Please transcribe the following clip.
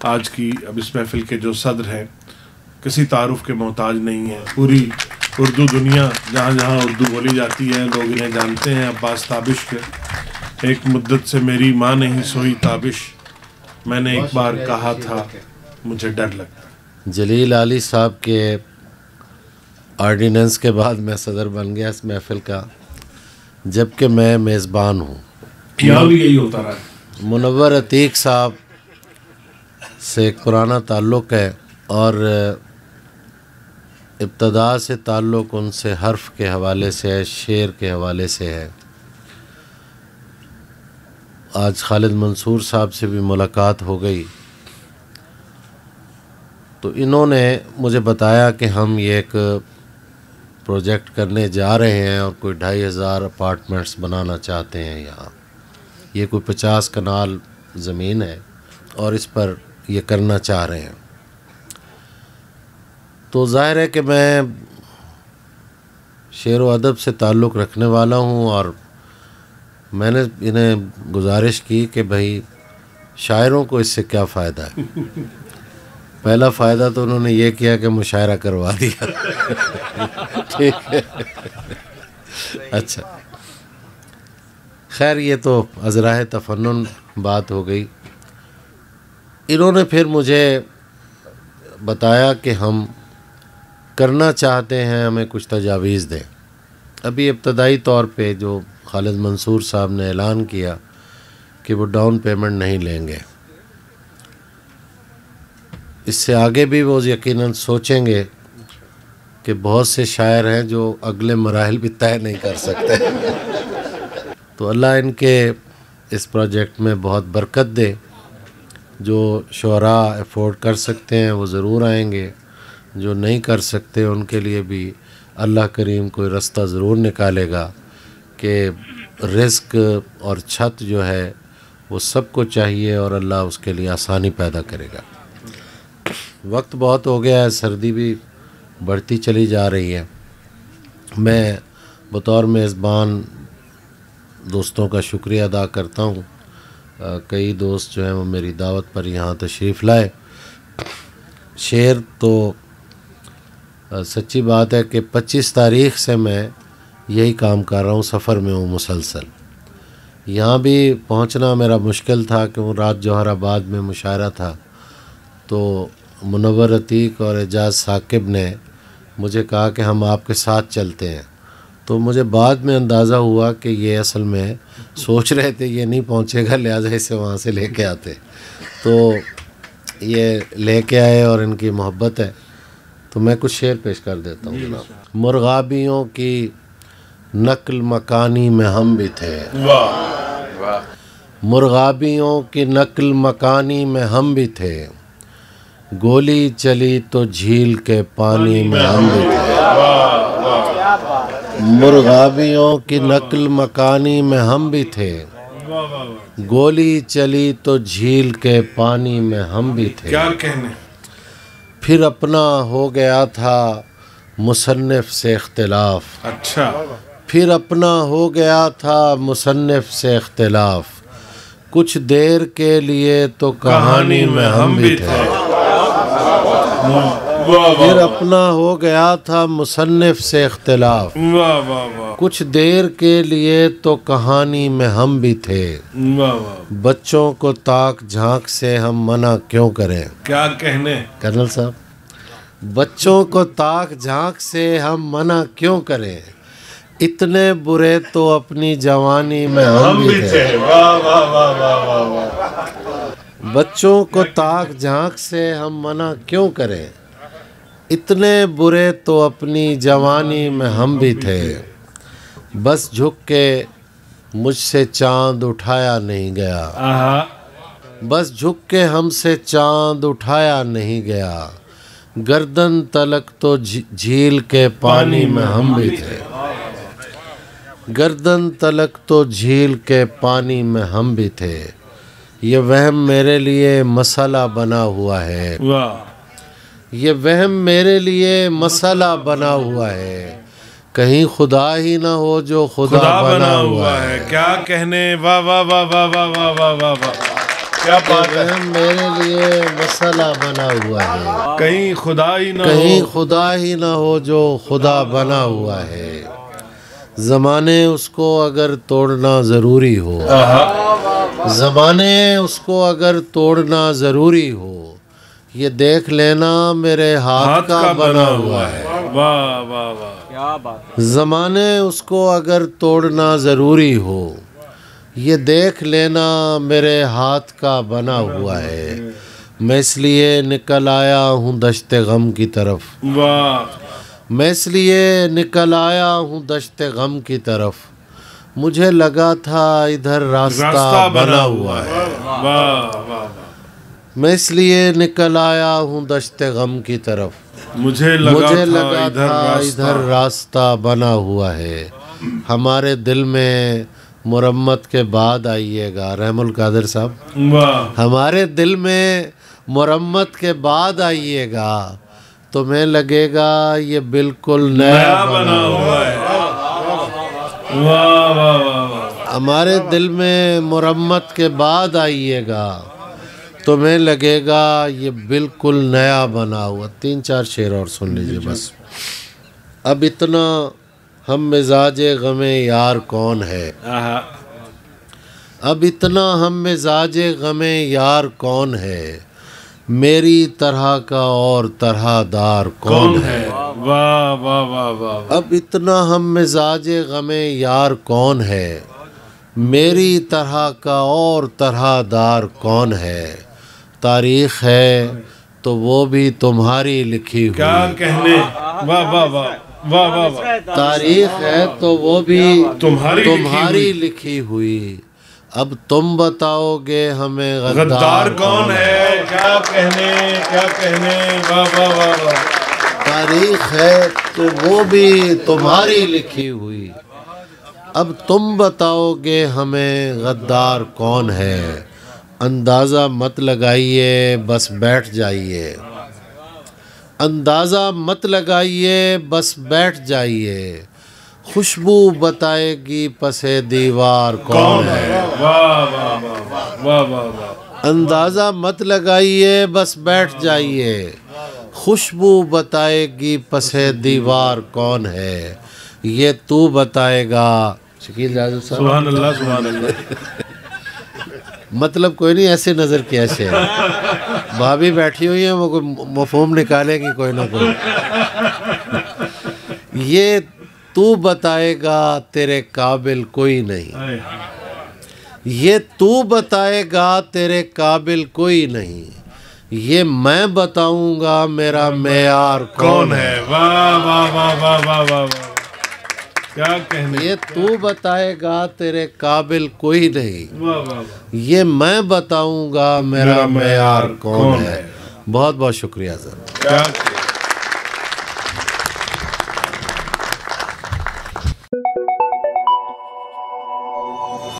آج کی اب اس محفل کے جو صدر ہیں کسی تعارف کے محتاج نہیں ہیں. پوری اردو دنیا جہاں جہاں اردو بولی جاتی ہے لوگ انہیں جانتے ہیں. عباس تابش کے ایک مدت سے میری ماں نہیں سوئی تابش، میں نے ایک بار کہا تھا مجھے ڈر لگتا. جلیل علی صاحب کے آرڈیننس کے بعد میں صدر بن گیا اس محفل کا، جبکہ میں میزبان ہوں. یہاں بھی یہی ہوتا رہا ہے. منور عتیق صاحب سے ایک پرانا تعلق ہے اور ابتدا سے تعلق ان سے حرف کے حوالے سے ہے، شعر کے حوالے سے ہے. آج خالد منصور صاحب سے بھی ملاقات ہو گئی تو انہوں نے مجھے بتایا کہ ہم یہ ایک پروجیکٹ کرنے جا رہے ہیں اور کوئی 2500 اپارٹمنٹس بنانا چاہتے ہیں یہاں. یہ کوئی 50 کنال زمین ہے اور اس پر یہ کرنا چاہ رہے ہیں. تو ظاہر ہے کہ میں شعر و ادب سے تعلق رکھنے والا ہوں اور میں نے انہیں گزارش کی کہ بھائی شاعروں کو اس سے کیا فائدہ ہے. پہلا فائدہ تو انہوں نے یہ کیا کہ مشاعرہ کروا دیا. ٹھیک ہے، اچھا خیر یہ تو ازراہ تفنن بات ہو گئی. انہوں نے پھر مجھے بتایا کہ ہم کرنا چاہتے ہیں، ہمیں کچھ تجاویز دیں. ابھی ابتدائی طور پہ جو خالد منصور صاحب نے اعلان کیا کہ وہ ڈاؤن پیمنٹ نہیں لیں گے، اس سے آگے بھی وہ یقیناً سوچیں گے کہ بہت سے شاعر ہیں جو اگلے مراحل بھی طے نہیں کر سکتے. تو اللہ ان کے اس پروجیکٹ میں بہت برکت دے. جو شعراء افورڈ کر سکتے ہیں وہ ضرور آئیں گے، جو نہیں کر سکتے ان کے لیے بھی اللہ کریم کوئی رستہ ضرور نکالے گا کہ رزق اور چھت جو ہے وہ سب کو چاہیے اور اللہ اس کے لیے آسانی پیدا کرے گا. وقت بہت ہو گیا ہے، سردی بھی بڑھتی چلی جا رہی ہے. میں بطور میزبان دوستوں کا شکریہ ادا کرتا ہوں. کئی دوست جو ہیں وہ میری دعوت پر یہاں تشریف لائے. شعر تو سچی بات ہے کہ 25 تاریخ سے میں یہی کام کر رہا ہوں، سفر میں ہوں مسلسل. یہاں بھی پہنچنا میرا مشکل تھا کہ وہ رات جوہر آباد میں مشاعرہ تھا. تو منور عتیق اور اعجاز ثاقب نے مجھے کہا کہ ہم آپ کے ساتھ چلتے ہیں. تو مجھے بعد میں اندازہ ہوا کہ یہ اصل میں سوچ رہے تھے یہ نہیں پہنچے گا، لہٰذا اسے وہاں سے لے کے آتے. تو یہ لے کے آئے اور ان کی محبت ہے. تو میں کچھ شعر پیش کر دیتا ہوں جناب. مرغابیوں کی نقل مکانی میں ہم بھی تھے، مرغابیوں کی نقل مکانی میں ہم بھی تھے، گولی چلی تو جھیل کے پانی میں ہم بھی تھے. مرغابیوں کی نقل مکانی میں ہم بھی تھے، گولی چلی تو جھیل کے پانی میں ہم بھی تھے. کیا کہنے. پھر اپنا ہو گیا تھا مصنف سے اختلاف. اچھا. پھر اپنا ہو گیا تھا مصنف سے اختلاف، کچھ دیر کے لیے تو کہانی میں ہم بھی تھے. پھر اپنا ہو گیا تھا مصنف سے اختلاف، کچھ دیر کے لیے تو کہانی میں ہم بھی تھے. بچوں کو تاک جھانک سے ہم منع کیوں کریں. کیا کہنے. کرنل صاحب، بچوں کو تاک جھانک سے ہم منع کیوں کریں، اتنے برے تو اپنی جوانی میں ہم بھی تھے. بچوں کو تاک جھانک سے ہم منع کیوں کریں، اتنے برے تو اپنی جوانی میں ہم بھی تھے. بس جھک کے مجھ سے چاند اٹھایا نہیں گیا، بس جھک کے ہم سے چاند اٹھایا نہیں گیا، گردن تلک تو جھیل کے پانی میں ہم بھی تھے. گردن تلک تو جھیل کے پانی میں ہم بھی تھے. یہ وہم میرے لیے مسئلہ بنا ہوا ہے، یہ وہم میرے لیے مسئلہ بنا ہوا ہے، کہیں خدا ہی نہ ہو جو خدا بنا ہوا ہے. کیا کہنے. واہ واہ واہ واہ واہ واہ واہ واہ. کیا بات ہے. میرے لیے مسئلہ بنا ہوا ہے. کہیں خدا ہی نہ کہیں خدا ہی نہ ہو جو خدا بنا ہوا ہے. زمانے اس کو اگر توڑنا ضروری ہو، زمانے اس کو اگر توڑنا ضروری ہو، یہ دیکھ لینا میرے ہاتھ کا بنا ہوا ہے. واہ واہ واہ، کیا بات ہے. زمانے اس کو اگر توڑنا ضروری ہو، یہ دیکھ لینا میرے ہاتھ کا بنا ہوا ہے. میں اس لیے نکل آیا ہوں دشت غم کی طرف. واہ. میں اس لیے نکل آیا ہوں دشت غم کی طرف. مجھے لگا تھا ادھر راستہ بنا ہوا ہے. واہ واہ واہ. میں اس لیے نکل آیا ہوں دشت غم کی طرف. مجھے لگا تھا ادھر راستہ بنا ہوا ہے. ہمارے دل میں مرمت کے بعد آئیے گا. رحم القادر صاحب، واہ. ہمارے دل میں مرمت کے بعد آئیے گا، تمہیں لگے گا یہ بالکل نیا بنا ہوا ہے. واہ واہ واہ. ہمارے دل میں مرمت کے بعد آئیے گا، تمہیں لگے گا یہ بالکل نیا بنا ہوا. 3-4 شعر اور سن لیجئے بس. اب اتنا ہم مزاج غم یار کون ہے، اب اتنا ہم مزاج غم یار کون ہے، میری طرح کا اور طرح دار کون ہے. واہ واہ واہ واہ. اب اتنا ہم مزاج غم یار کون ہے، میری طرح کا اور طرح دار کون ہے. تاریخ ہے تو وہ بھی تمہاری لکھی ہوئی. کیا کہنے. واہ واہ واہ واہ واہ واہ. تاریخ ہے تو وہ بھی تمہاری لکھی ہوئی. اب تم بتاؤ گے ہمیں غدار کون ہے. کیا کہنے کیا کہنے. واہ واہ واہ واہ. تاریخ ہے تو وہ بھی تمہاری لکھی ہوئی. اب تم بتاؤ گے ہمیں غدار کون ہے. اندازہ مت لگائیے بس بیٹھ جائیے. اندازہ مت لگائیے بس بیٹھ جائیے. خوشبو بتائے گی پس دیوار کون ہے. واہ واہ واہ واہ واہ. اندازہ مت لگائیے بس بیٹھ جائیے. خوشبو بتائے گی پس دیوار کون ہے. یہ تو بتائے گا. شکیل جاذب صاحب، سبحان اللہ سبحان اللہ. مطلب کوئی نہیں، ایسے نظر کیا شعر. بھابھی بیٹھی ہوئی ہیں، وہ کوئی مفہوم نکالے گی کوئی نہ کوئی. یہ تو بتائے گا تیرے قابل کوئی نہیں. یہ تو بتائے گا تیرے قابل کوئی نہیں. یہ میں بتاؤں گا میرا معیار کون ہے. واہ واہ واہ واہ واہ واہ. کیا کہنے. یہ تو بتائے گا تیرے قابل کوئی نہیں. واہ واہ. یہ میں بتاؤں گا میرا معیار کون ہے. بہت بہت شکریہ سر. کیا